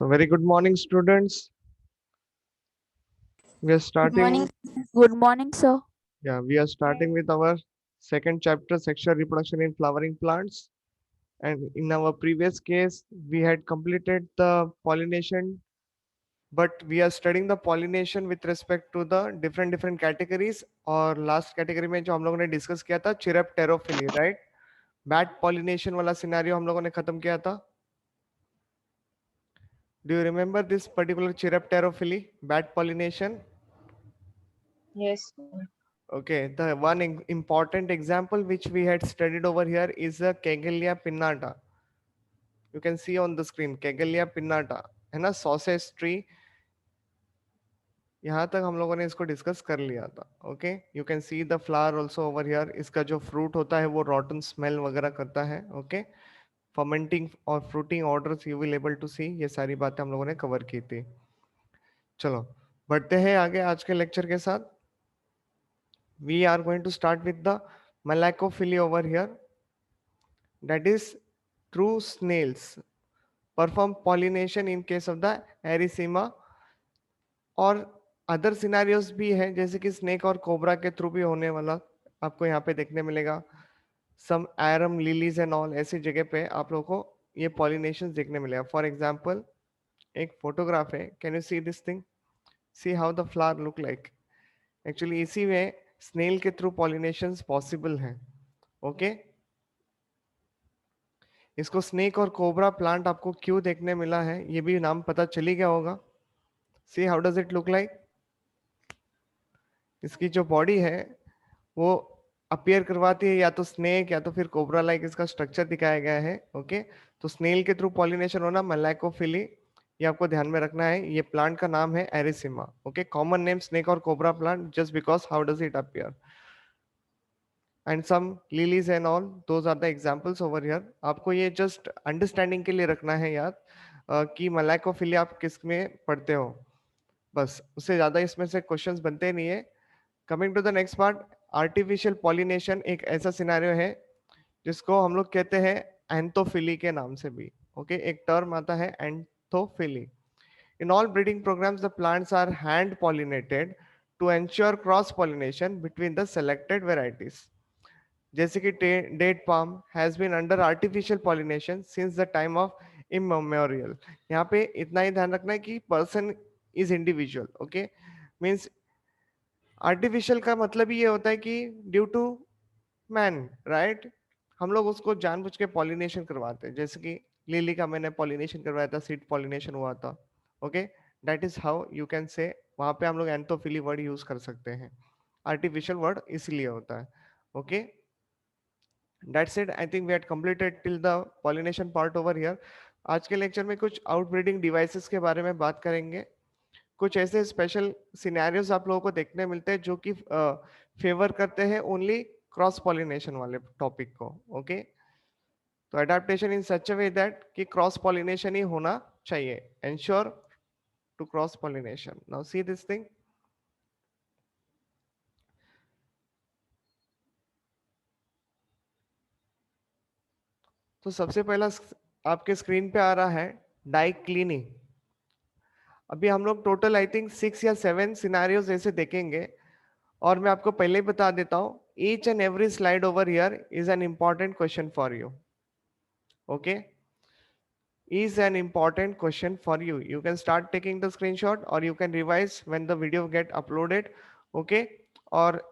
So very good morning, students. We are Good morning. starting. Good morning, sir. Yeah, we are starting with our second chapter, sexual reproduction in flowering plants. And in our previous case, we had completed the pollination, but we are studying the pollination with respect to the different categories. और last category में जो हम लोगों ने discuss किया था, Chirapterophily, right? Bat pollination वाला scenario हम लोगों ने खत्म किया था. Do you remember this particular Chirapterophily, bat pollination? Yes. Okay, the one important example which we had studied over here is the Cagellia pinnata. You can see on the screen Cagellia pinnata, है ना, sausage tree. यहाँ तक हम लोगों ने इसको discuss कर लिया था. Okay, you can see the flower also over here. इसका जो फ्रूट होता है वो रॉटन स्मेल वगैरह करता है. ओके, फर्मेंटिंग और fruiting odours you will able to see. ये सारी बातें हम लोगों ने कवर की थी. चलो बढ़ते हैं आगे आज के लेक्चर के साथ. We are going to start with the Malacophily over here. That is, true snails perform pollination in case of the Erythema. और अदर सिनेरियोस भी हैं जैसे कि स्नेक और कोबरा के थ्रू भी होने वाला आपको यहाँ पे देखने मिलेगा. सम एरम लिलीज एंड ऑल, ऐसी जगह पे आप लोगों को ये पॉलिनेशन देखने मिलेगा. फॉर एग्जाम्पल एक फोटोग्राफ है. Can you C this thing? See how the flower look like. Actually इसी में स्नेल के थ्रू पॉलिनेशन पॉसिबल हैं. ओके, इसको स्नेक और कोबरा प्लांट आपको क्यों देखने मिला है ये भी नाम पता चली गया होगा. See how does it look like. इसकी जो बॉडी है वो अपीयर करवाती है या तो स्नेक या तो फिर कोबरा लाइक इसका स्ट्रक्चर दिखाया गया है. ओके, तो स्नेल के थ्रू पॉलिनेशन होना मलाइकोफिली, ये आपको ध्यान में रखना है. ये प्लांट का नाम है Arisaema. Okay, common name snake और cobra plant just because how does it appear. And some lilies and all, those are the examples over here. आपको ये जस्ट अंडरस्टैंडिंग के लिए रखना है याद कि मलाइकोफिली आप किस में पढ़ते हो. बस उससे ज्यादा इसमें से क्वेश्चंस बनते नहीं है. Coming to the next part, artificial pollination एक ऐसा सिनेरियो है जिसको हम लोग कहते हैं एंथोफिली के नाम से भी. ओके, एक टर्म आता है anthophily. In all breeding programmes the plants are hand pollinated to ensure cross pollination between the selected varieties. जैसे कि date palm has been under artificial pollination since the time of immemorial. यहाँ पे इतना ही ध्यान रखना है कि person is individual. Okay, means artificial का मतलब ही ये होता है कि ड्यू टू मैन, राइट. हम लोग उसको जानबूझ के पॉलिनेशन करवाते हैं. जैसे कि लिली का मैंने पॉलिनेशन करवाया था, सीड पॉलिनेशन हुआ था. Okay, that is how you can say. वहां पे हम लोग एंथोफिली वर्ड यूज कर सकते हैं. आर्टिफिशियल वर्ड इसलिए होता है. Okay, That's it. I think we had completed till the pollination part over here. आज के लेक्चर में कुछ आउटब्रीडिंग डिवाइसेस के बारे में बात करेंगे. कुछ ऐसे स्पेशल सिनेरियोस आप लोगों को देखने मिलते हैं जो कि फेवर करते हैं ओनली क्रॉस पॉलिनेशन वाले टॉपिक को. ओके, तो adaptation in such a way that कि क्रॉस पॉलिनेशन ही होना चाहिए. Ensure to cross pollination. Now see this thing. तो सबसे पहला आपके स्क्रीन पे आ रहा है डाइक्लिनी. अभी हम लोग टोटल आई थिंक 6 या 7 सिनेरियोस ऐसे देखेंगे. और मैं आपको पहले ही बता देता हूं, each and every slide over here is an important question for you. Okay, is an important question for you. You can start taking the screenshot or you can revise when the video get uploaded. Okay, और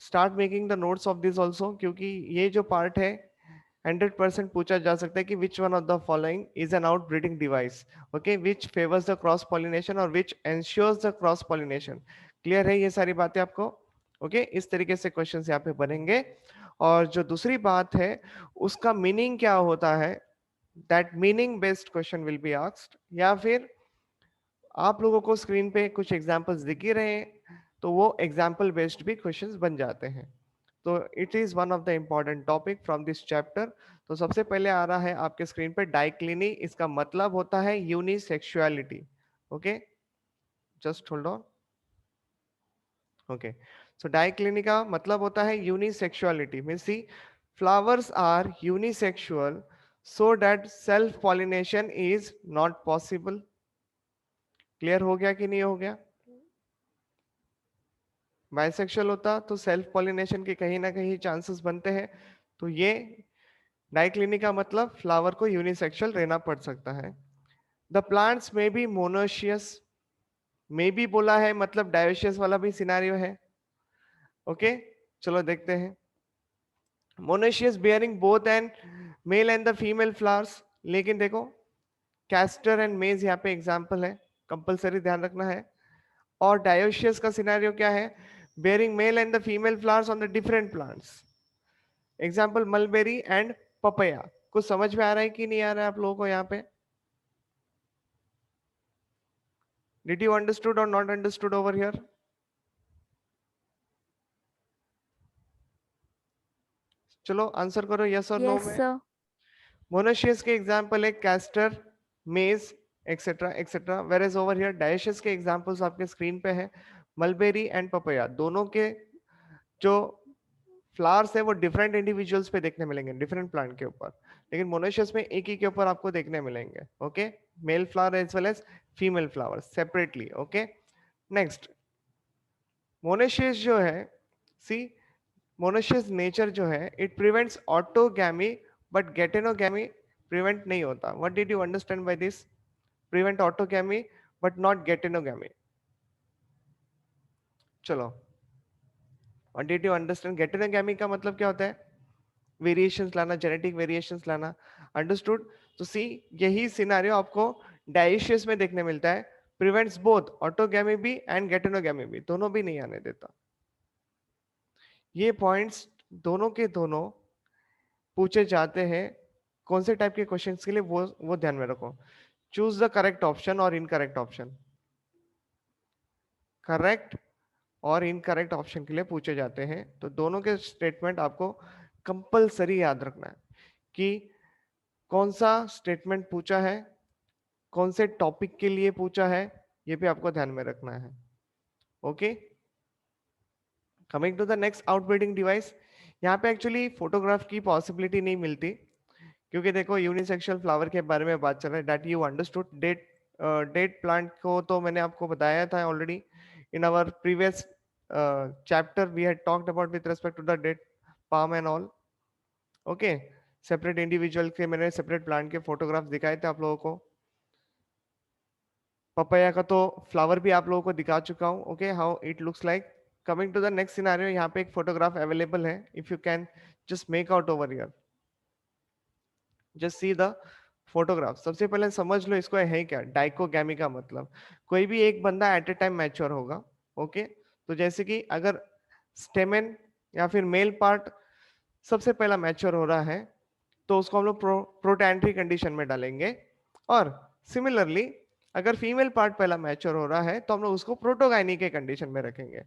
start making the notes of this also, क्योंकि ये जो part है 100% पूछा जा सकता है कि which one of the following is an outbreeding device. Okay, which favors the cross pollination or which ensures the cross pollination. Clear है ये सारी बातें आपको? ओके, इस तरीके से क्वेश्चंस यहाँ पे बनेंगे. और जो दूसरी बात है उसका मीनिंग क्या होता है, that meaning based question will be asked. या फिर आप लोगों को स्क्रीन पे कुछ एग्जांपल्स दिख ही रहे हैं तो वो एग्जांपल बेस्ड भी क्वेश्चंस बन जाते हैं. तो it is one of the important topic from this chapter. तो सबसे पहले आ रहा है आपके स्क्रीन पे डाइक्लिनी. इसका मतलब होता है unisexuality. Okay, just hold on. Okay, so dicliny का मतलब होता है unisexuality. Means see flowers are unisexual so that self pollination is not possible. Clear हो गया कि नहीं हो गया? बाइसेक्सुअल होता तो सेल्फ पॉलिनेशन के कहीं ना कहीं चांसेस बनते हैं, तो ये डाइक्लिनिक का मतलब फ्लावर को यूनिसेक्सुअल रहना पड़ सकता है। द प्लांट्स में बी मोनोशियस, में भी बोला है मतलब डायोशियस वाला भी सिनारियो है। ओके, चलो देखते हैं। Monoecious bearing both and male and the female flowers, लेकिन देखो कैस्टर एंड मेज यहाँ पे एग्जाम्पल है, कंपलसरी ध्यान रखना है। और डायोशियस का सिनेरियो क्या है? Bearing male and the female flowers on the different plants, example mulberry and papaya. कुछ समझ में आ रहा है कि नहीं आ रहा है आप लोगों को यहाँ पे? डिड यू अंडरस्टूड और नॉट अंडरस्टूड ओवर हियर? चलो आंसर करो यस और नो Yes, में। sir. मोनोशियस के एग्जाम्पल है castor, maize etcetera etcetera, whereas over here dioecious के एग्जाम्पल्स आपके स्क्रीन पे है, मलबेरी एंड पपैया। दोनों के जो फ्लावर्स है वो डिफरेंट इंडिविजुअल्स पे देखने मिलेंगे, डिफरेंट प्लांट के ऊपर, लेकिन मोनोशियस में एक ही के ऊपर आपको देखने मिलेंगे। Okay, male flower as well as female flower separately. Okay, next monoecious जो है, सी मोनोशियस नेचर जो है it prevents autogamy but geitonogamy prevent नहीं होता। What did you understand by this? Prevent autogamy but not geitonogamy. चलो, what did you understand? Geitonogamy का मतलब क्या होता है? वेरिएशंस लाना, जेनेटिक वेरिएशंस लाना। अंडरस्टूड? तो सी यही सिनेरियो आपको डाइशियस में देखने मिलता है, प्रिवेंट्स बोथ ऑटोगैमी भी एंड गेटेनोगैमी भी, दोनों भी नहीं आने देता। ये पॉइंट्स दोनों के दोनों पूछे जाते हैं कौन से टाइप के क्वेश्चंस के लिए, वो ध्यान में रखो। चूज द करेक्ट ऑप्शन और इनकरेक्ट ऑप्शन, करेक्ट और इनकरेक्ट ऑप्शन के लिए पूछे जाते हैं। तो दोनों के स्टेटमेंट आपको कंपलसरी याद रखना है कि कौन सा स्टेटमेंट पूछा है, कौन से टॉपिक के लिए पूछा है, ये भी आपको ध्यान में रखना है। Okay, coming to the next outbreeding device. यहाँ पे एक्चुअली फोटोग्राफ की पॉसिबिलिटी नहीं मिलती, क्योंकि देखो यूनिसेक्सुअल फ्लावर के बारे में बात चल रहा है, that you understood. Date date plant को तो मैंने आपको बताया था already in our previous chapter, we had talked about with respect to the date palm and all. Okay, separate individual के मैंने सेपरेट प्लांट के फोटोग्राफ दिखाए थे आप लोगों को। पपाया का तो फ्लावर भी आप लोगों को दिखा चुका हूँ। Okay, how it looks like. Coming to the next scenario, यहाँ पे एक फोटोग्राफ अवेलेबल है, if you can just make out over here, just see the photograph. सबसे पहले समझ लो इसको है क्या डाइकोगैमी का मतलब। कोई भी एक बंदा एट ए टाइम मैच्योर होगा। ओके, तो जैसे कि अगर स्टेमेन या फिर मेल पार्ट सबसे पहला मैच्योर हो रहा है, तो उसको हम लोग प्रोटैंट्री कंडीशन में डालेंगे। और सिमिलरली अगर फीमेल पार्ट पहला मैच्योर हो रहा है, तो हम लोग उसको प्रोटोगाइनी के कंडीशन में रखेंगे।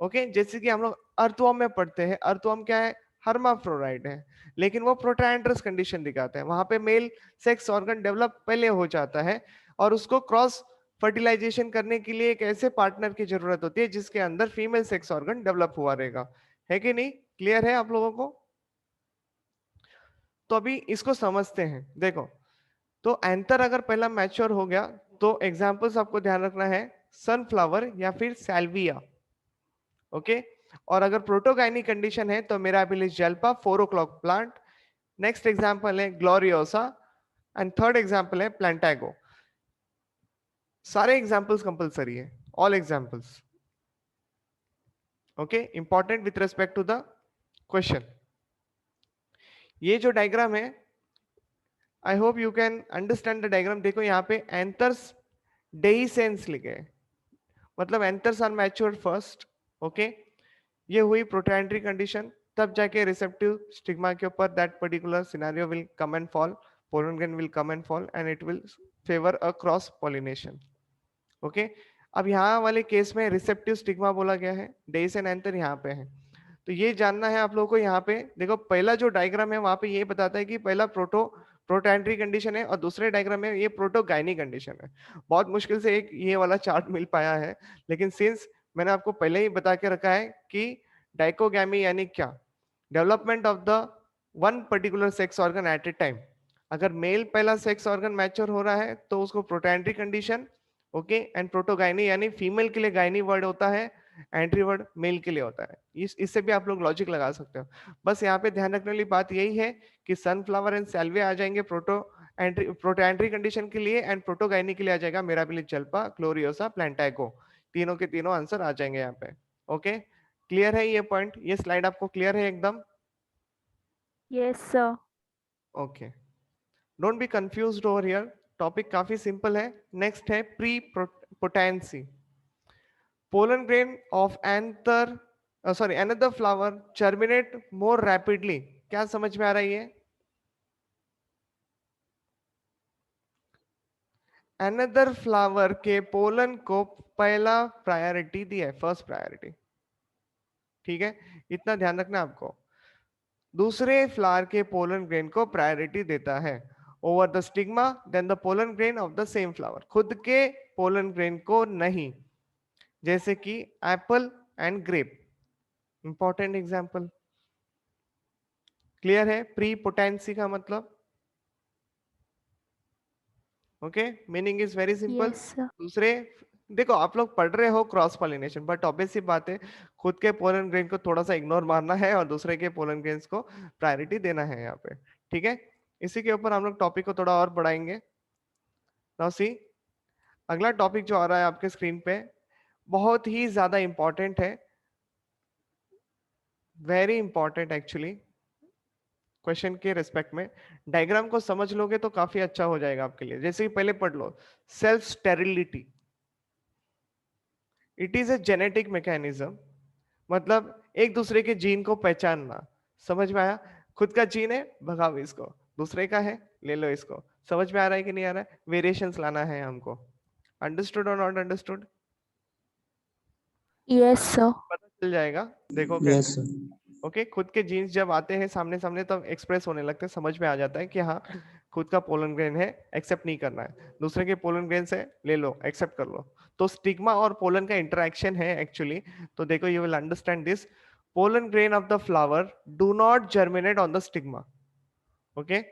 ओके, जैसे कि हम लोग अर्थवर्म में पढ़ते हैं, अर्थवर्म क्या है? हर्माफ्रोडाइट है, लेकिन वो प्रोटैंड्रस कंडीशन दिखाते हैं, वहां पे मेल सेक्स ऑर्गन डेवलप पहले हो जाता है, और उसको क्रॉस फर्टिलाइजेशन करने के लिए एक ऐसे पार्टनर की जरूरत होती है जिसके अंदर फीमेल सेक्स ऑर्गन डेवलप हुआ रहेगा। है कि नहीं? क्लियर है आप लोगों को? तो अभी इसको समझते हैं। देखो, तो एंथर अगर पहला मैच्योर हो गया, तो एग्जांपल्स आपको ध्यान रखना है, सनफ्लावर या फिर सैल्विया। ओके, और अगर प्रोटोगाइनी कंडीशन है तो Mirabilis jalapa 4 o'clock plant. Next example है ग्लोरियोसा, एंड थर्ड एग्जांपल है प्लांटागो। सारे एग्जांपल्स कंपलसरी है, all examples. Okay, important with respect to the question. ये जो डायग्राम है, I hope you can understand the diagram. देखो यहाँ पे एंथर्स डेhiscens लिखे हैं, मतलब anthers are mature first. Okay, ये हुई प्रोटैंड्री कंडीशन, तब जाके रिसेप्टिव स्टिग्मा के ऊपर that particular scenario will come and fall, pollen grain will come and fall, and it will favour a cross pollination. Okay, अब यहाँ वाले केस में रिसेप्टिव स्टिग्मा बोला गया है, डेhiscent एंथर यहाँ पे है। तो ये जानना है आप लोगों को। यहाँ पे देखो, पहला जो डायग्राम है वहां पे ये बताता है कि पहला प्रोटैंड्री कंडीशन है, और दूसरे डायग्राम में ये प्रोटोगाइनी कंडीशन है। बहुत मुश्किल से एक ये वाला चार्ट मिल पाया है, लेकिन सिंस मैंने आपको पहले ही बता के रखा है कि डाइकोगैमी यानी क्या, development of the one particular sex organ at a time. अगर मेल पहला सेक्स ऑर्गन मैच्योर हो रहा है तो उसको protandry condition, okay, and protogyny यानी फीमेल के लिए गाइनी वर्ड होता है, एंट्री वर्ड मेल के लिए होता है। इससे भी आप लोग लॉजिक लगा सकते हो। बस यहाँ पे ध्यान रखने वाली बात यही है कि सनफ्लावर एंड सैल्विया आ जाएंगे प्रोटो एंट्री कंडीशन के लिए, एंड प्रोटोगाइनी के लिए आ जाएगा मिराबिलिस जल्पा, ग्लोरियोसा, प्लांटैको। तीनों के तीनों आंसर आ जाएंगे यहाँ पे। ओके, क्लियर है ये पॉइंट, ये स्लाइड आपको क्लियर है एकदम? Yes, sir. Okay, don't be confused over here, topic काफी सिंपल है। नेक्स्ट है pre potency. Pollen grain of another flower germinate more rapidly. क्या समझ में आ रही है? Another flower के पोलन को पहला प्रायोरिटी दिया है, फर्स्ट प्रायोरिटी। ठीक है, इतना ध्यान रखना आपको। दूसरे फ्लावर के पोलन ग्रेन को प्रायोरिटी देता है over the stigma then the pollen grain of the same flower, खुद के पोलन ग्रेन को नहीं, जैसे कि apple and grape, important example. Clear है प्री पोटेंसी का मतलब? Okay, meaning is very simple. Yes, sir. दूसरे, देखो आप लोग पढ़ रहे हो क्रॉस पॉलिनेशन, बट ऑब्वियस सी बात है खुद के पोलन ग्रेन को थोड़ा सा इग्नोर मारना है और दूसरे के पोलन ग्रेन्स को प्रायोरिटी देना है यहाँ पे। ठीक है, इसी के ऊपर हम लोग टॉपिक को थोड़ा और बढ़ाएंगे। नाउ सी, अगला टॉपिक जो आ रहा है आपके स्क्रीन पे बहुत ही ज्यादा इंपॉर्टेंट है, वेरी इंपॉर्टेंट एक्चुअली। क्वेश्चन के रिस्पेक्ट में डायग्राम को समझ लोगे तो काफी अच्छा हो जाएगा आपके लिए। जैसे कि पहले पढ़ लो, self sterility, it is a genetic mechanism, मतलब एक दूसरे के जीन को पहचानना। समझ में आया? खुद का जीन है, भगाओ इसको, दूसरे का है, ले लो इसको। समझ में आ रहा है कि नहीं आ रहा है? वेरिएशंस लाना है हमको। अंडरस्टूड और नॉट अंडरस्टूड? Yes, sir. पता चल जाएगा, देखो यस कैसे। ओके, खुद के जीन्स जब आते हैं सामने सामने तब एक्सप्रेस होने लगते हैं, समझ में आ जाता है कि हाँ खुद का पोलन ग्रेन है, एक्सेप्ट नहीं करना है, दूसरे के पोलन ग्रेन से ले लो, एक्सेप्ट कर लो। तो स्टिग्मा और पोलन का इंटरेक्शन है एक्चुअली। तो देखो, you will understand this. Pollen grain of the flower do not germinate on the stigma, okay,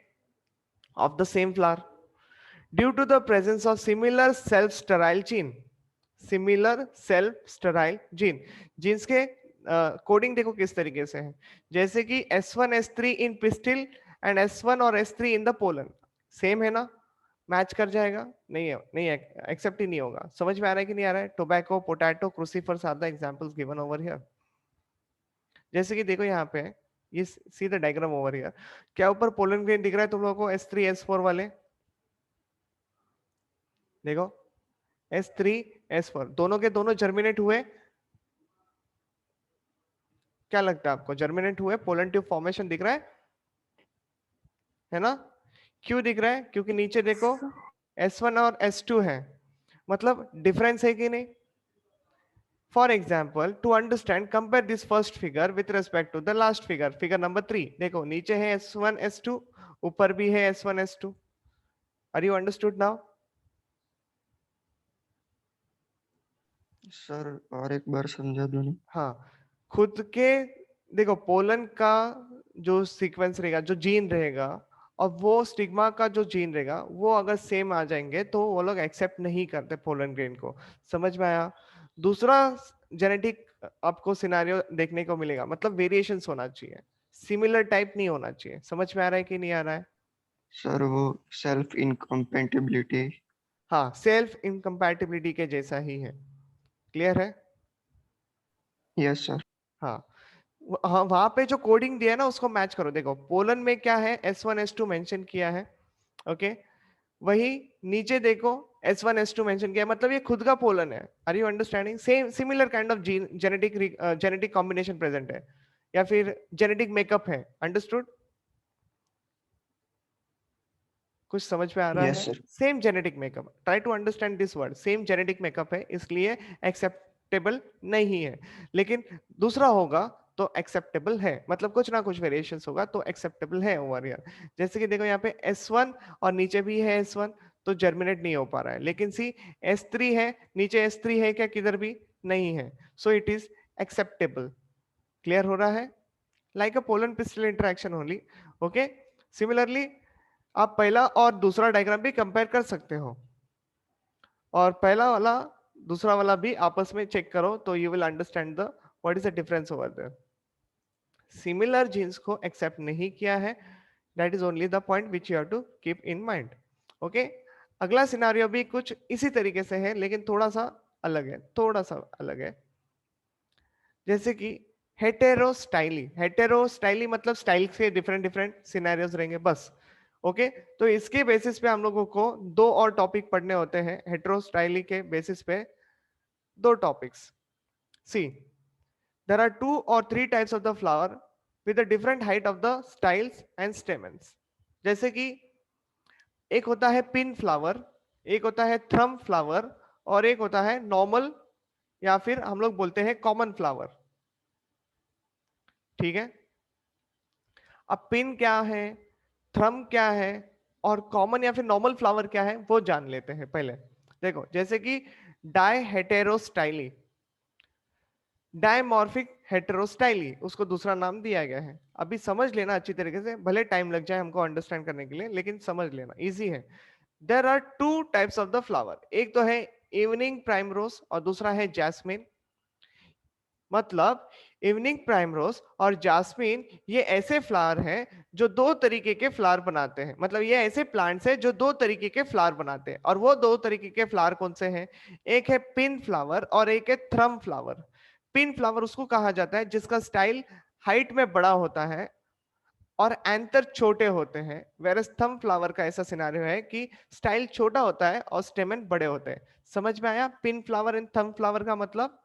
of the same flower due to the presence of similar self sterile gene. Similar self sterile gene, genes के coding देखो किस तरीके से है, जैसे कि S1 S3 in pistil and S1 और S3 in the pollen, same है ना? मैच कर जाएगा? नहीं है, नहीं है, एक्सेप्ट ही नहीं होगा। समझ में आ रहा है कि नहीं आ रहा है? Tobacco, potato, crucifers are the examples given over here. जैसे कि देखो यहाँ पे, ये see the diagram over here, क्या ऊपर पोलन ग्रेन दिख रहा है तुम लोगों को? S3 S4 वाले देखो, S3 S4 दोनों के दोनों जर्मिनेट हुए। क्या लगता है आपको, जर्मिनेट हुए? पोलन ट्यूब फॉर्मेशन दिख रहा है ना? क्यों दिख रहा है? क्योंकि नीचे देखो Sir. S1 और S2 है, मतलब डिफरेंस है कि नहीं? For example, to understand compare this first figure with respect to the last figure, figure number 3। देखो नीचे है S1 S2, ऊपर भी है S1 S2। Are you understood now? Sir और एक बार समझा दो ना। हाँ, खुद के, देखो पोलन का जो सीक्वेंस रहेगा, जो जीन रहेगा, और वो स्टिग्मा का जो जीन रहेगा, वो अगर सेम आ जाएंगे तो वो लोग एक्सेप्ट नहीं करते पोलन ग्रेन को। समझ में आया? दूसरा जेनेटिक आपको सिनारियो देखने को मिलेगा, मतलब वेरिएशंस होना चाहिए, सिमिलर टाइप नहीं होना चाहिए। समझ में आ रहा है कि नहीं आ रहा है? सर वो सेल्फ इनकम्पेटिबिलिटी। हाँ, सेल्फ इनकम्पैटिबिलिटी के जैसा ही है। क्लियर है? Yes sir. हाँ, हाँ, वहां पे जो कोडिंग दिया है ना उसको मैच करो। देखो पोलन में क्या है, S1 S2 मेंशन किया है, ओके, वही नीचे देखो S1 S2 मेंशन किया है, मतलब ये खुद का पोलन है। Are you understanding? Same similar kind of gene, genetic combination present है, या फिर जेनेटिक मेकअप है। अंडरस्टूड? कुछ समझ में आ रहा यस है? Sir. Same genetic makeup, try to understand this word, same genetic makeup है, इसलिए एक्सेप्टेबल नहीं है। लेकिन दूसरा होगा तो एक्सेप्टेबल है, मतलब कुछ ना कुछ वेरिएशंस होगा तो एक्सेप्टेबल है ओवर हियर। जैसे कि देखो यहाँ पे S1 और नीचे भी है S1, तो जर्मिनेट नहीं हो पा रहा है। लेकिन सी S3 है, नीचे S3 है क्या? किधर भी नहीं है, so it is acceptable. Clear हो रहा है? लाइक अ pollen pistol interaction only. Okay, similarly आप पहला और दूसरा डायग्राम भी कंपेयर कर सकते हो। और पहला वाला दूसरा वाला भी आपस में चेक करो तो you will understand the what is the difference over there. Similar genes को एक्सेप्ट नहीं किया है, that is only the point which you have to keep in mind. Okay, अगला सिनारियो भी कुछ इसी तरीके से है लेकिन थोड़ा सा अलग है, थोड़ा सा अलग है। जैसे कि हेटेरोस्टाइली, हेटेरोस्टाइली मतलब स्टाइल से डिफरेंट डिफरेंट सिनेरियोस रहेंगे बस। ओके, तो इसके बेसिस पे हम लोगों को दो और टॉपिक पढ़ने होते हैं हेटेरोस्टाइली के बेसिस पे, दो topics. See, there are 2 or 3 types of the flower with a different height of the styles and stamens। जैसे कि एक होता है पिन फ्लावर, एक होता है थ्रम फ्लावर, और एक होता है नॉर्मल या फिर हम लोग बोलते हैं कॉमन फ्लावर। ठीक है, अब पिन क्या है, थ्रम क्या है, और कॉमन या फिर नॉर्मल फ्लावर क्या है वो जान लेते हैं पहले। देखो, जैसे कि डाई हेटेरोस्टाइली, डायमॉर्फिक हेटेरोस्टाइली उसको दूसरा नाम दिया गया है। अभी समझ लेना अच्छी तरीके से, भले टाइम लग जाए हमको अंडरस्टैंड करने के लिए लेकिन समझ लेना, इजी है। There are 2 types of the flower, एक तो है इवनिंग प्राइमरोज और दूसरा है जैस्मिन। मतलब इवनिंग प्राइमरोज और जास्मिन ये ऐसे फ्लावर हैं जो दो तरीके के फ्लावर बनाते हैं, मतलब ये ऐसे प्लांट्स हैं जो दो तरीके के फ्लावर बनाते हैं। और वो दो तरीके के फ्लावर कौन से हैं, एक है पिन फ्लावर और एक है थ्रम फ्लावर। पिन फ्लावर उसको कहा जाता है जिसका स्टाइल हाइट में बड़ा होता है और एंथर छोटे होते हैं, वेरस थम फ्लावर का ऐसा सिनारियो है कि स्टाइल छोटा होता है और स्टेमन बड़े होते हैं। समझ में आया पिन फ्लावर एंड थम फ्लावर का मतलब?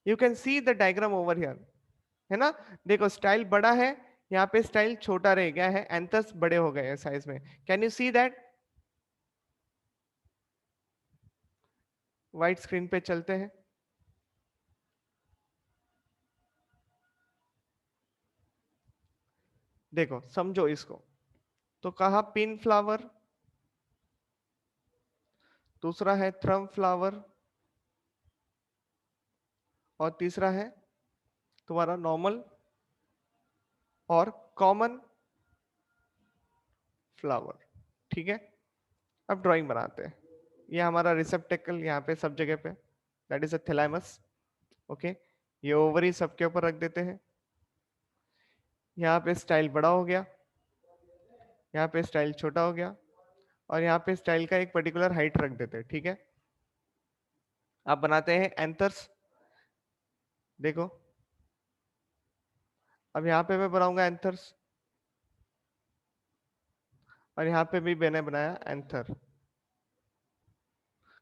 You can C the diagram over here, है ना। देखो स्टाइल बड़ा है, यहाँ पे स्टाइल छोटा रह गया है, एंथर्स बड़े हो गए हैं साइज में। Can you see that? White screen पे चलते हैं। देखो समझो इसको, तो कहा पिन फ्लावर, दूसरा है थ्रम फ्लावर, और तीसरा है तुम्हारा नॉर्मल और कॉमन फ्लावर। ठीक है, अब ड्राइंग बनाते हैं। ये हमारा रिसेप्टेकल यहाँ पे सब जगह पे, that is a thalamus. Okay, ये ओवरी सबके ऊपर रख देते हैं। यहाँ पे स्टाइल बड़ा हो गया, यहाँ पे स्टाइल छोटा हो गया, और यहाँ पे स्टाइल का एक पर्टिकुलर हाइट रख देते हैं। ठीक है, अब बनाते हैं एंथर्स। देखो अब यहाँ पे मैं बनाऊंगा एंथर्स, और यहाँ पे भी मैंने बनाया एंथर।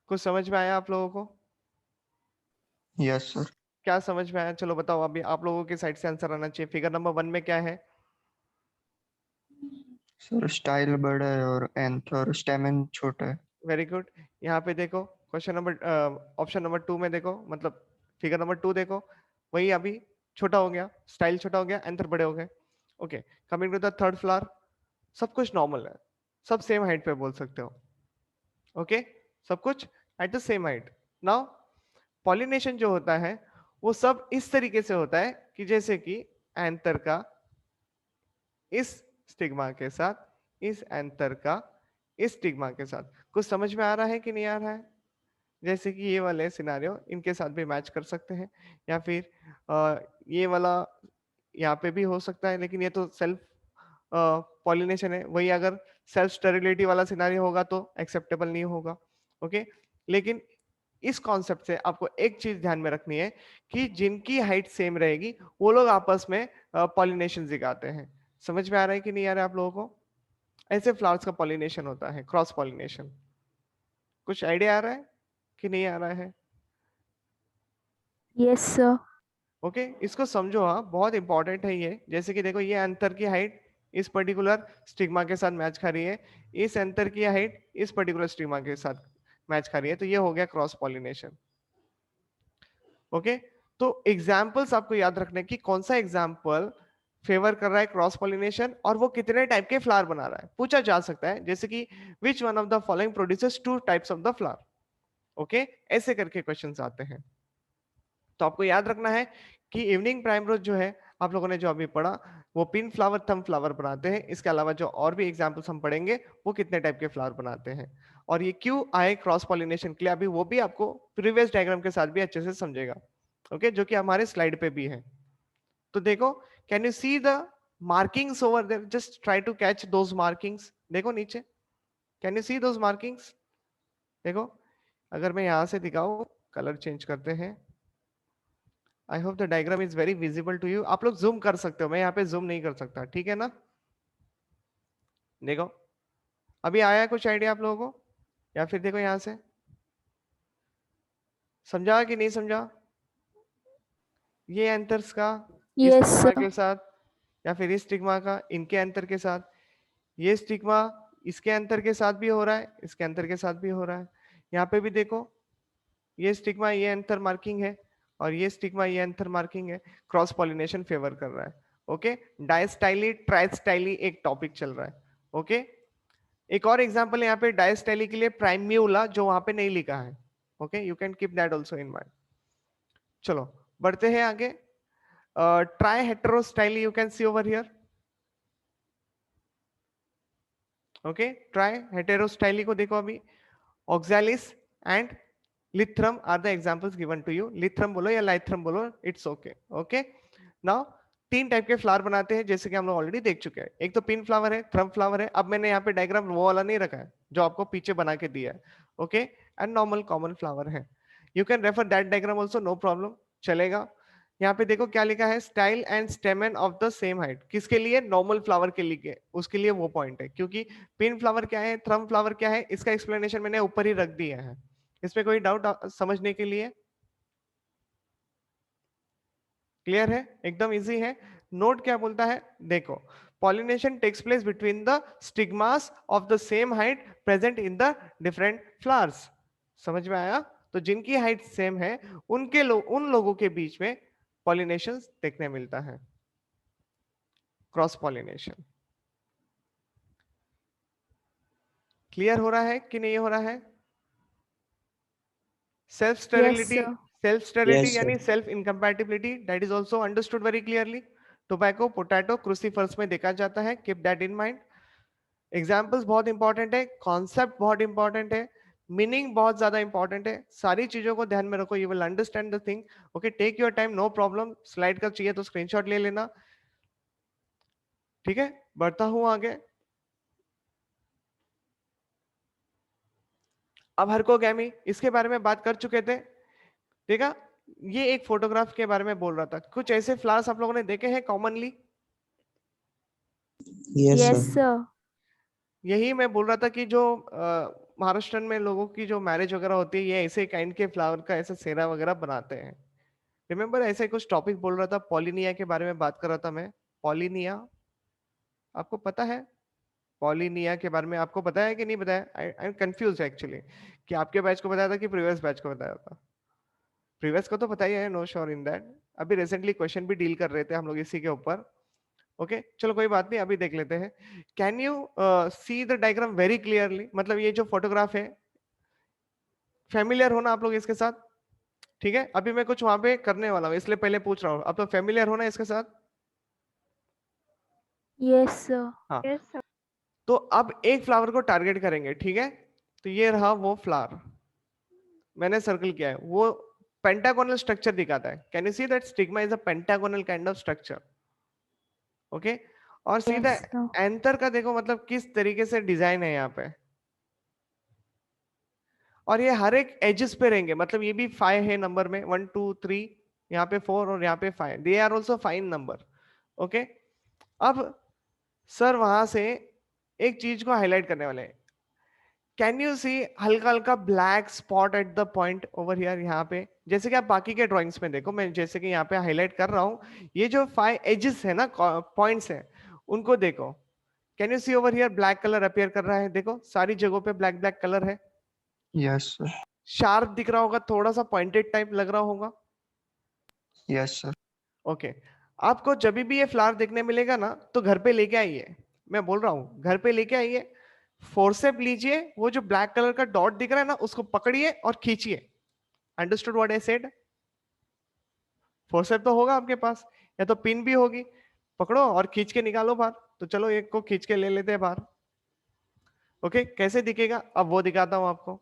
कुछ समझ में आया आप लोगों को? Yes sir. क्या समझ में आया, चलो बताओ। अभी आप लोगों की साइड से आंसर आना चाहिए। फिगर नंबर 1 में क्या है? सर स्टाइल बड़ा है और एंथर स्टेमन छोटा है। Very good. यहाँ पे देखो क्वेश्चन नंबर ऑप्शन नंबर 2 में देखो, मतलब फिगर नंबर 2 देखो, वही अभी छोटा हो गया, स्टाइल छोटा हो गया, एंथर बड़े हो गए। Okay, coming to the third flower, सब कुछ नॉर्मल है, सब सेम हाइट पे बोल सकते हो। ओके, सब कुछ at the same height. Now pollination जो होता है वो सब इस तरीके से होता है कि जैसे कि एंथर का इस स्टिग्मा के साथ, इस एंथर का इस स्टिग्मा के साथ। कुछ समझ में आ रहा है कि नहीं आ रहा है? जैसे कि ये वाले सिनारियो इनके साथ भी मैच कर सकते हैं, या फिर ये वाला यहाँ पे भी हो सकता है, लेकिन ये तो सेल्फ पॉलिनेशन है। वही अगर सेल्फ स्टेरिलिटी वाला सिनारियो होगा तो एक्सेप्टेबल नहीं होगा। ओके, लेकिन इस कॉन्सेप्ट से आपको एक चीज ध्यान में रखनी है कि जिनकी हाइट सेम रहेगी वो लोग आपस में पॉलिनेशन दिखाते हैं। समझ में आ रहा है कि नहीं आ रहा है आप लोगों को? ऐसे फ्लावर्स का पॉलिनेशन होता है, क्रॉस पॉलिनेशन। कुछ आइडिया आ रहा है कि नहीं आ रहा है? Yes, sir. ओके, इसको समझो, हाँ बहुत इंपॉर्टेंट है ये। जैसे कि देखो ये अंतर की हाइट इस पर्टिकुलर स्टिग्मा के साथ मैच खा रही है, इस अंतर की हाइट इस पर्टिकुलर स्टिग्मा के साथ मैच खा रही है, तो ये हो गया क्रॉस पॉलिनेशन। ओके, तो एग्जाम्पल्स आपको याद रखने की कौन सा एग्जाम्पल फेवर कर रहा है क्रॉस पॉलिनेशन, और वो कितने टाइप के फ्लावर बना रहा है पूछा जा सकता है। जैसे कि विच one of the following produces 2 types of the flower. Okay, ऐसे करके क्वेश्चंस आते हैं। तो आपको याद रखना है कि इवनिंग प्राइमरोज जो है आप लोगों ने जो अभी पढ़ा वो पिन फ्लावर थंब फ्लावर बनाते हैं। इसके अलावा जो और भी एग्जाम्पल्स हम पढ़ेंगे वो कितने टाइप के फ्लावर बनाते हैं, और ये क्यों आए क्रॉस पॉलिनेशन के लिए, अभी वो भी आपको प्रीवियस डायग्राम के साथ भी अच्छे से समझेगा। ओके, जो कि हमारे स्लाइड पे भी है। तो देखो, can you see the markings over there, just try to catch those markings. देखो नीचे, can you see those markings? देखो, अगर मैं यहां से दिखाऊं, कलर चेंज करते हैं। I hope the diagram is very visible to you. आप लोग जूम कर सकते हो, मैं यहाँ पे जूम नहीं कर सकता, ठीक है ना? देखो, अभी आया कुछ आइडिया आप लोगों को? या फिर देखो यहां से, समझा कि नहीं समझा? ये एंथर्स का इस Yes, स्टिग्मा sir. के साथ, या फिर इस स्टिग्मा का इनके अंतर के साथ, ये स्टिग्मा इसके अंतर के साथ भी हो रहा है, इसके अंतर के साथ भी हो रहा है। यहाँ पे भी देखो, ये स्टिग्मा ये अंतर मार्किंग है, और ये स्टिग्मा ये अंतर मार्किंग है। क्रॉस पॉलिनेशन फेवर कर रहा है। ओके, डायस्टाइली ट्राइस्टाइली एक टॉपिक चल रहा है। ओके, एक और एग्जांपल है यहाँ पे डायस्टाइली के लिए, प्राइम्यूला, जो वहां पे नहीं लिखा है। Okay, you can keep that also in mind. चलो बढ़ते हैं आगे। Tri heterostyly you can see over here. Okay, tri heterostyly को देखो अभी, oxalis and lythrum are the examples given to you. Lythrum बोलो या लाइथ्रम बोलो, इट्स ओके। ओके, नाउ तीन टाइप के फ्लावर बनाते हैं, जैसे कि हम लोग ऑलरेडी देख चुके हैं। एक तो पिन फ्लावर है, थ्रम फ्लावर है। अब मैंने यहाँ पे डायग्राम वो वाला नहीं रखा है जो आपको पीछे बना के दिया है। Okay, and normal common flower है। You can refer that diagram also, no problem, चलेगा। यहाँ पे देखो क्या लिखा है, style and stamen of the same height. किसके लिए? नॉर्मल फ्लावर के लिए, उसके लिए वो पॉइंट है। क्योंकि पिन फ्लावर क्या है, थ्रम फ्लावर क्या है, इसका एक्सप्लेनेशन मैंने ऊपर ही रख दिया है। इसमें कोई डाउट समझने के लिए? क्लियर है, एकदम इजी है। नोट क्या बोलता है, देखो, pollination takes place between the stigmas of the same height present in the different flowers. समझ में आया? तो जिनकी हाइट सेम है उन लोगों के बीच में पॉलिनेशन देखने मिलता है, क्रॉस पॉलिनेशन। क्लियर हो रहा है कि नहीं हो रहा है? Self Yes, sterility, sir. Self sterility Yes, sir. यानी self incompatibility, that is also understood very clearly. Tobacco, potato, crucifers में देखा जाता है, keep that in mind. Examples बहुत इंपॉर्टेंट है, कॉन्सेप्ट बहुत इंपॉर्टेंट है, मीनिंग बहुत ज्यादा इंपॉर्टेंट है। सारी चीजों को ध्यान में रखो, you will understand the thing. Okay, take your time, no problem. Slide का चाहिए तो स्क्रीनशॉट ले लेना, ठीक है? बढ़ता हूं आगे। अब हर्कोगैमी, इसके बारे में बात कर चुके थे। देखा, ये एक फोटोग्राफ के बारे में बोल रहा था। कुछ ऐसे फ्लावर्स आप लोगों ने देखे हैं commonly? Yes, Yes, sir. sir. यही मैं बोल रहा था कि जो महाराष्ट्र में लोगों की जो मैरिज वगैरह होती है, ये ऐसे काइंड के फ्लावर का ऐसा सेहरा वगैरह बनाते हैं। रिमेम्बर, ऐसे कुछ टॉपिक बोल रहा था, पॉलिनिया के बारे में बात कर रहा था मैं। पॉलिनिया, आपको पता है? पॉलिनिया के बारे में आपको पता है कि नहीं बताया? आई एम कंफ्यूज एक्चुअली, कि आपके बैच को बताया था कि प्रीवियस बैच को बताया था। प्रीवियस को तो पता ही है, नो श्योर इन दैट। अभी रिसेंटली क्वेश्चन भी डील कर रहे थे हम लोग इसी के ऊपर। ओके, चलो कोई बात नहीं, अभी देख लेते हैं। Can you see the diagram very clearly? मतलब ये जो फोटोग्राफ है, फेमिलियर होना आप लोग इसके साथ, ठीक है? अभी मैं कुछ वहां पे करने वाला हूँ, इसलिए पहले पूछ रहा हूँ, आप लोग फेमिलियर होना इसके साथ? Yes, sir. हाँ, Yes, sir. तो अब एक फ्लावर को टारगेट करेंगे, ठीक है? तो ये रहा वो फ्लावर, मैंने सर्कल किया है, वो पेंटागोनल स्ट्रक्चर दिखाता है। Can you see that stigma is a pentagonal kind of structure? Okay, और सीधा Yes, sir. एंथर का देखो, मतलब किस तरीके से डिजाइन है यहाँ पे, और ये हर एक एजेस पे रहेंगे। मतलब ये भी 5 है नंबर में, 1 2 3, यहाँ पे 4 और यहाँ पे 5, they are also 5 number. Okay, अब सर वहां से एक चीज को हाईलाइट करने वाले हैं। कैन यू सी हल्का हल्का black spot at the point over here? यहाँ पे जैसे कि आप बाकी के ड्राइंग्स में देखो, मैं जैसे कि यहाँ पे हाईलाइट कर रहा हूँ, ये जो 5 एजेस है ना, पॉइंट्स है, उनको देखो। Can you see over here black colour appear कर रहा है? देखो सारी जगहों पे ब्लैक ब्लैक कलर है। Yes, sir. शार्प दिख रहा होगा, थोड़ा सा पॉइंटेड टाइप लग रहा होगा। Yes, sir. ओके, आपको जब भी ये फ्लावर देखने मिलेगा ना, तो घर पे लेके आइए। मैं बोल रहा हूँ, घर पे लेके आइए, फोर्सेप लीजिए, वो जो ब्लैक कलर का डॉट दिख रहा है ना, उसको पकड़िए और खींचिए। Understood what I said? Forcep तो होगा आपके पास, या तो पिन भी होगी, पकड़ो और खींच के निकालो बाहर। तो चलो एक को खींच के ले लेते हैं बाहर। ओके, कैसे दिखेगा अब वो दिखाता हूं आपको।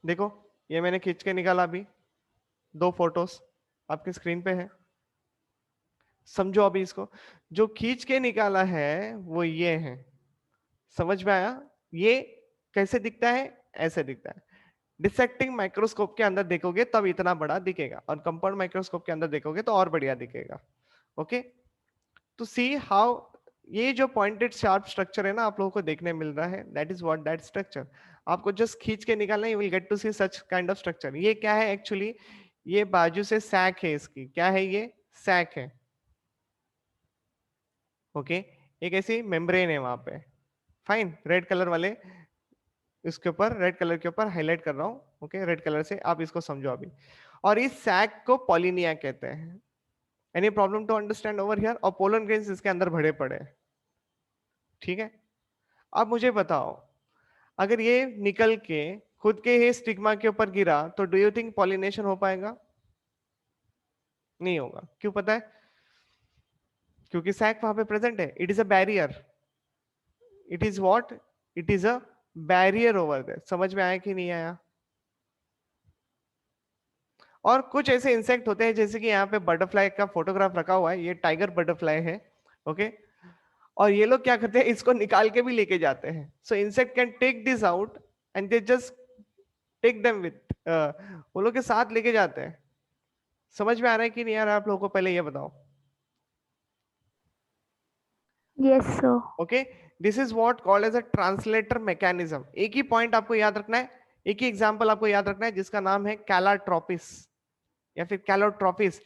देखो ये मैंने खींच के निकाला, अभी 2 फोटोज आपके स्क्रीन पे है। समझो अभी इसको, जो खींच के निकाला है वो ये है, समझ में आया? ये कैसे दिखता है? ऐसे दिखता है। डिसेक्टिंग माइक्रोस्कोप के अंदर देखोगे तब इतना बड़ा दिखेगा, और कंपाउंड माइक्रोस्कोप के अंदर देखोगे तो और बढ़िया दिखेगा। ओके, तो सी हाउ ये जो पॉइंटेड शार्प स्ट्रक्चर है ना आप लोगों को देखने मिल रहा है, that is what that structure. आपको जस्ट खींच के निकालना, you will get to see such kind of structure. ये क्या है एक्चुअली? ये बाजू से सैक है इसकी, क्या है ये? सैक है। ओके, एक ऐसी मेम्ब्रेन है वहां पे। फाइन, रेड कलर वाले इसके ऊपर, रेड कलर के ऊपर हाईलाइट कर रहा हूँ। ओके, रेड कलर से आप इसको समझो अभी। और इस सैक को पॉलिनिया कहते हैं। Any problem to understand over here? और पोलन ग्रेन्स इसके अंदर भरे पड़े हैं। ठीक है, अब मुझे बताओ, अगर ये निकल के खुद के ही स्टिग्मा के ऊपर गिरा तो डू यू थिंक पॉलिनेशन हो पाएगा? नहीं होगा। क्यों पता है? क्योंकि सैक वहां पे प्रेजेंट है। It is a barrier. It is what? It is a barrier over there. समझ में आया कि नहीं आया? और कुछ ऐसे इंसेक्ट होते हैं, जैसे कि यहाँ पे बटरफ्लाई का फोटोग्राफ रखा हुआ है, ये टाइगर बटरफ्लाई है। ओके, और ये लोग क्या करते हैं, इसको निकाल के भी लेके जाते हैं। So insect can take this out and they just take them with, वो लोग के साथ लेके जाते हैं। समझ में आ रहा है कि नहीं आ रहा है आप लोगों को? पहले ये बताओ। Yes, sir. Okay, this is what called as a translator mechanism. एक ही पॉइंट आपको याद रखना है, एक ही एग्जांपल आपको याद रखना है, जिसका नाम है कैलाट्रोपिस या फिर कैलोट्रोपिस।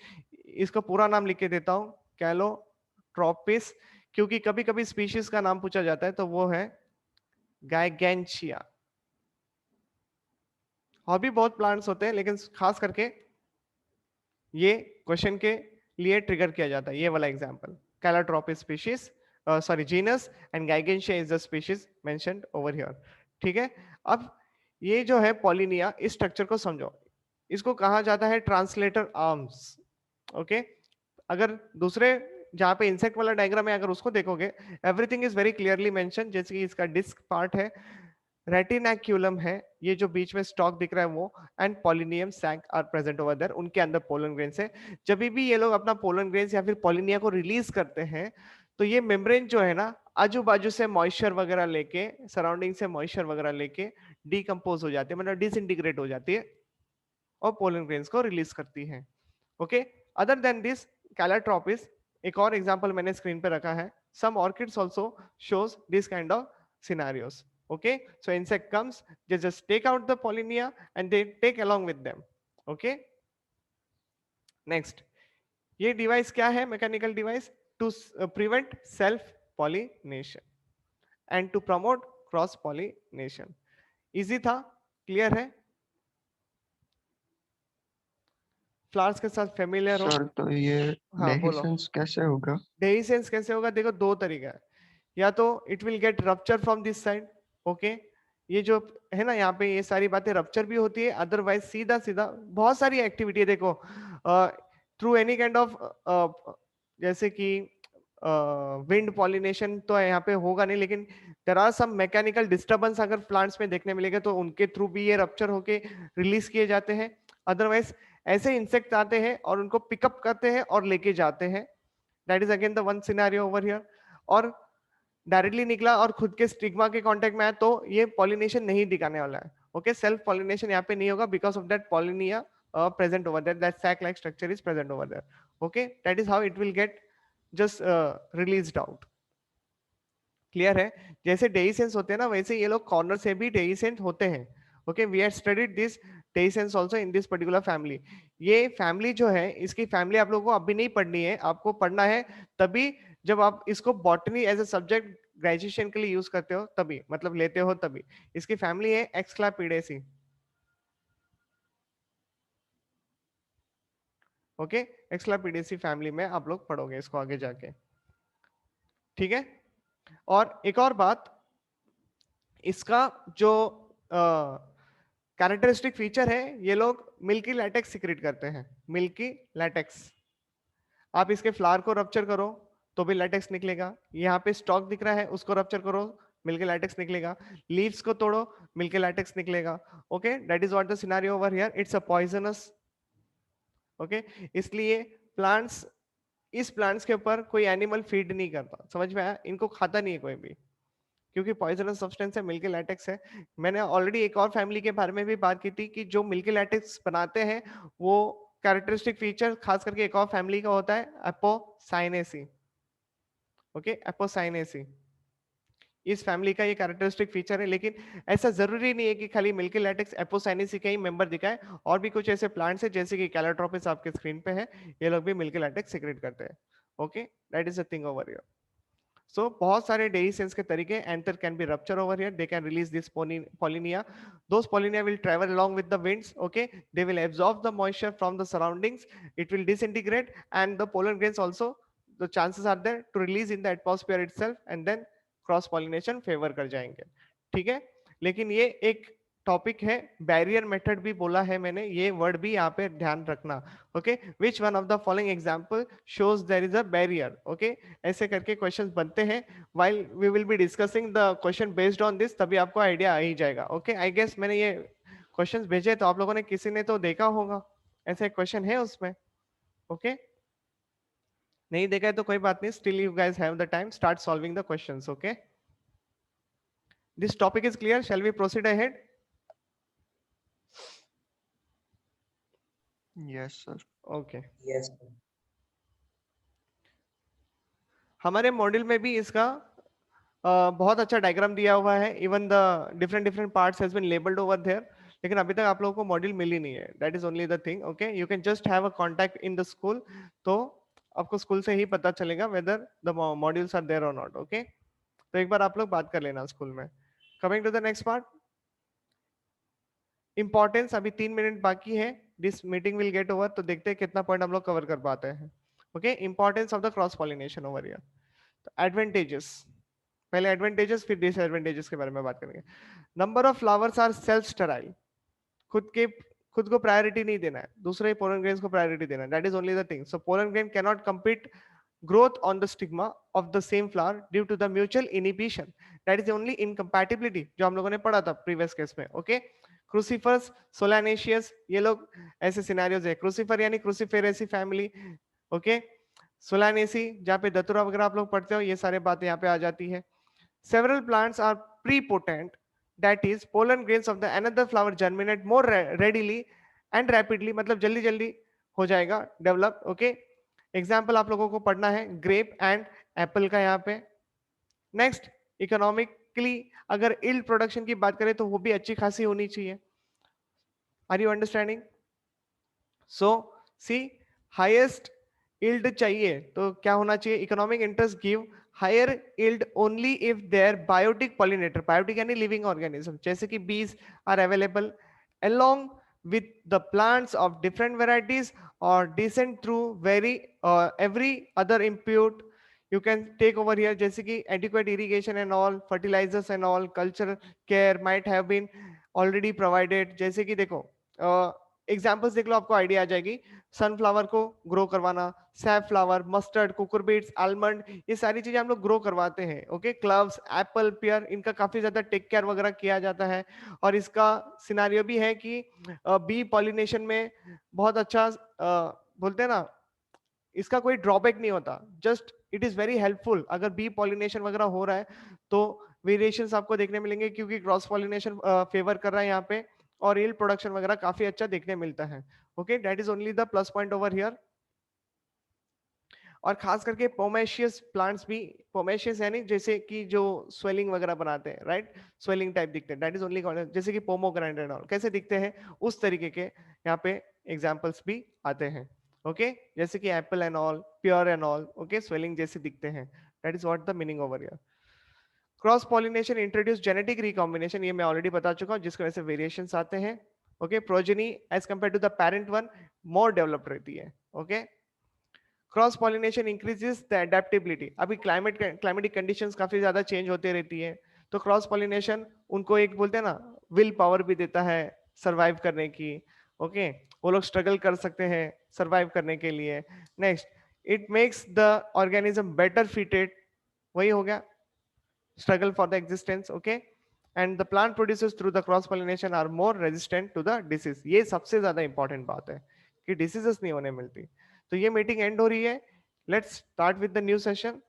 इसका पूरा नाम लिख के देता हूं, कैलोट्रोपिस। क्योंकि कभी कभी स्पीशीज का नाम पूछा जाता है, तो वो है गाइगेंशिया। और भी बहुत प्लांट्स होते हैं, लेकिन खास करके ये क्वेश्चन के लिए ट्रिगर किया जाता है, ये वाला example. Calotropis species, sorry genus, and gigantea is the species mentioned over here. ठीक है, अब ये जो है पॉलिनिया, इस स्ट्रक्चर को समझो। इसको कहा जाता है ट्रांसलेटर आर्म्स। ओके, अगर दूसरे जहां पे इंसेक्ट वाला डायग्राम है, अगर उसको देखोगे, everything is very clearly mention. जैसे कि इसका डिस्क पार्ट है, रेटिनाक्यूलम है, ये जो बीच में स्टॉक दिख रहा है वो, and pollinium sac are present over there. उनके अंदर पोलन ग्रेन्स है। जब भी ये लोग अपना पोलन ग्रेन्स या फिर पॉलिनिया को रिलीज करते हैं, तो ये मेम्ब्रेन जो है ना, आजू बाजू से मॉइस्चर वगैरह लेके, सराउंडिंग से मॉइस्चर वगैरह लेके डिकम्पोज हो जाती है, मतलब डिसइंटीग्रेट हो जाती है, और पोलन ग्रेन्स को रिलीज करती है। Okay, other than this Calotropis, एक और एग्जांपल मैंने स्क्रीन पे रखा है। Some orchids also shows this kind of scenarios. Okay, so insect comes, they just take out the pollinia and they take along with them. Okay, next, ये device क्या है? Mechanical device to prevent self pollination and to promote cross pollination. Easy था? Clear है? Flowers के साथ familiar हो? Sir तो ये हाँ बोलो। डेहिसेंस कैसे होगा? डेहिसेंस कैसे होगा? देखो, 2 तरीका है। या तो it will get rupture from this side. Okay, ये जो है ना यहाँ पे, ये सारी बातें रप्चर भी होती है, अदरवाइज सीधा सीधा बहुत सारी एक्टिविटी है। देखो, थ्रू एनी काइंड ऑफ, जैसे कि विंड पॉलिनेशन तो यहाँ पे होगा नहीं, लेकिन there are some mechanical disturbance अगर प्लांट्स में देखने मिलेगा, तो उनके थ्रू भी ये रप्चर होके रिलीज किए जाते हैं। अदरवाइज ऐसे इंसेक्ट आते हैं और उनको पिकअप करते हैं और लेके जाते हैं। That is again the one scenario over here. और डायरेक्टली निकला और खुद के स्टिग्मा के कांटेक्ट में आया, तो ये पॉलिनेशन नहीं दिखाने वाला है। ओके, सेल्फ पॉलिनेशन यहाँ पे नहीं होगा, because of that pollinia present over there, that sac like structure is present over there. Okay, that is how it will get just released out. Clear है? जैसे डेइसेंस होते हैं ना, वैसे ये लोग कॉर्नर से भी डेइसेंस होते हैं। Okay, we have studied this dehiscence also in this particular family. ये फैमिली जो है, इसकी फैमिली आप लोगों को अभी नहीं पढ़नी है, आपको पढ़ना है तभी जब आप इसको botany as a subject graduation के लिए यूज करते हो, तभी मतलब लेते हो तभी। इसकी फैमिली है एक्सक्लापिडेसी। ओके, एक्सक्लापिडेसी फैमिली में आप लोग पढ़ोगे इसको आगे जाके। ठीक है, और एक और बात, इसका जो कैरेक्टरिस्टिक फीचर है, ये लोग मिल्की लैटेक्स सिक्रेट करते हैं, मिल्की लैटेक्स। आप इसके फ्लावर को रप्चर करो तो भी लैटेक्स निकलेगा, यहाँ पे स्टॉक दिख रहा है उसको रप्चर करो मिलके लैटेक्स निकलेगा, लीव्स को तोड़ो मिलके लैटेक्स निकलेगा। Okay, that is what the scenario over here, it's a poisonous. Okay, इसलिए प्लांट्स, इस प्लांट्स के ऊपर कोई एनिमल फीड नहीं करता, समझ में आया, इनको खाता नहीं है कोई भी, क्योंकि पॉइजनस सब्सटेंस है, मिल्की लैटेक्स है। मैंने ऑलरेडी एक और फैमिली के बारे में भी बात की थी कि जो मिल्की लैटेक्स बनाते हैं वो कैरेक्टरिस्टिक फीचर खास करके एक और फैमिली का होता है एपोसाइनेसी। ओके, एपोसाइनेसी इस फैमिली का ये कैरेक्टरिस्टिक फीचर है, लेकिन ऐसा जरूरी नहीं है कि खाली मिल्की लैटेक्स एपोसाइनेसी का ही मेंबर दिखाए, और भी कुछ ऐसे प्लांट्स है जैसे कि कैलोट्रोपिस आपके स्क्रीन पे है, ये लोग भी मिल्की लैटेक्स सीक्रेट करते हैं। Okay, that is the thing over here. So बहुत सारे dehiscence के तरीके, anther can be rupture over here, they can release this pollinia, those pollinia will travel along with the winds. Okay, they will absorb the moisture from the surroundings, it will disintegrate, and the pollen grains also, the chances are there to release in the atmosphere itself, and then cross pollination favor कर जाएंगे। ठीक है, लेकिन ये एक topic है, barrier method भी बोला है मैंने, ये वर्ड भी यहाँ पे ध्यान रखना। Okay, which one of the following example shows there is a barrier. Okay, ऐसे करके क्वेश्चंस बनते हैं, while we will be discussing the question based on this, तभी आपको आइडिया आ ही जाएगा। ओके, आई गेस मैंने ये क्वेश्चंस भेजे तो आप लोगों ने किसी ने तो देखा होगा, ऐसे क्वेश्चन है उसमें। ओके, नहीं देखा है तो कोई बात नहीं, still you guys have the time, start solving the questions. Okay, this topic is clear, shall we proceed ahead? Yes, sir. Okay, Yes. हमारे मॉड्यूल में भी इसका बहुत अच्छा डायग्राम दिया हुआ है, even the different different parts has been labelled over there, लेकिन अभी तक आप लोगों को मॉड्यूल मिली नहीं है, that is only the thing. Okay, you can just have a contact in the school, तो आपको स्कूल से ही पता चलेगा whether the modules are there और नॉट। ओके, तो एक बार आप लोग बात कर लेना स्कूल में। Coming to the next part, importance, अभी 3 मिनट बाकी है, this meeting will get over, तो देखते हैं कितना पॉइंट हम लोग कवर कर पाते हैं। Okay, importance of the cross pollination over here. Advantages, पहले एडवांटेजेस फिर डिसएडवांटेजेस के बारे में बात करेंगे। Number of flowers are self sterile, खुद को प्रायोरिटी नहीं देना है, दूसरे पोलन ग्रेन्स को प्रायोरिटी देना है, that is only the thing. So pollen grain can not compete growth on the stigma of the same flower due to the mutual inhibition, that is the only incompatibility जो हम लोगों ने पढ़ा था previous case में। Okay, crucifers, सोलानेशियस, ये लोग ऐसे सिनेरियोज है, क्रूसीफर यानी क्रूसीफेरेसी फैमिली। ओके, सोलानेसी जहाँ पे दतुरा वगैरह आप लोग पढ़ते हो, ये सारे बातें यहाँ पे आ जाती है। Several plants are prepotent, that is pollen grains of the another flower germinate more readily and rapidly, मतलब जल्दी जल्दी हो जाएगा डेवलप। ओके, एग्जाम्पल आप लोगों को पढ़ना है ग्रेप एंड एप्पल का यहाँ पे। नेक्स्ट, इकोनॉमिकली अगर इल्ड प्रोडक्शन की बात करें तो वो भी अच्छी खासी होनी चाहिए। Are you understanding? So see, highest yield चाहिए तो क्या होना चाहिए, economic interest give higher yield only if their biotic pollinator, biotic यानी लिविंग ऑर्गेनिज्म, जैसे कि bees are available along with the plants of different varieties or descent through every other input you can take over here, जैसे कि adequate irrigation and all, fertilizers and all, culture care might have been already provided। जैसे कि देखो examples देख लो, आपको idea आ जाएगी। Sunflower को grow करवाना, सैफफ्लावर, मस्टर्ड, कुकुरबीट्स, आलमंड, ये सारी चीजें हम लोग ग्रो करवाते हैं। ओके, क्लव्स, एप्पल, पियर, इनका काफी ज्यादा टेक केयर वगैरह किया जाता है, और इसका सिनारियो भी है कि बी पॉलिनेशन में बहुत अच्छा बोलते हैं ना, इसका कोई ड्रॉबैक नहीं होता, just it is very helpful. अगर बी पॉलिनेशन वगैरह हो रहा है तो वेरिएशंस आपको देखने मिलेंगे, क्योंकि क्रॉस पॉलिनेशन फेवर कर रहा है यहाँ पे, और यील्ड प्रोडक्शन वगैरह काफी अच्छा देखने मिलता है। Okay, that is only the plus point over here. और खास करके पोमेशियस प्लांट्स भी, पोमेशियस यानी जैसे कि जो स्वेलिंग वगैरह बनाते हैं, राइट, स्वेलिंग टाइप दिखते हैं, दैट इज ओनली, जैसे कि पोमोग्रेनेट एंड ऑल कैसे दिखते हैं, उस तरीके के यहाँ पे एग्जांपल्स भी आते हैं। ओके, जैसे कि apple and all, pure and all, okay, swelling जैसे दिखते हैं, that is what the meaning over here. Cross pollination introduce genetic recombination, ये मैं ऑलरेडी बता चुका हूँ, जिसकी वजह से वेरिएशंस आते हैं। Okay, progeny as compare to the parent one more developed रहती है। Okay, cross pollination increases the adaptability, अभी क्लाइमेटिक कंडीशंस काफी ज्यादा चेंज होते रहती है, तो क्रॉस पॉलिनेशन उनको एक बोलते हैं ना विल पावर भी देता है, सरवाइव करने की। ओके, वो लोग स्ट्रगल कर सकते हैं सरवाइव करने के लिए। Next, it makes the organism better fitted, वही हो गया struggle for the existence. Okay, and the plant produces through the cross pollination are more resistant to the disease. ये सबसे ज्यादा इंपॉर्टेंट बात है कि डिसीजेस नहीं होने मिलती। तो ये मीटिंग एंड हो रही है। Let's start with the new session.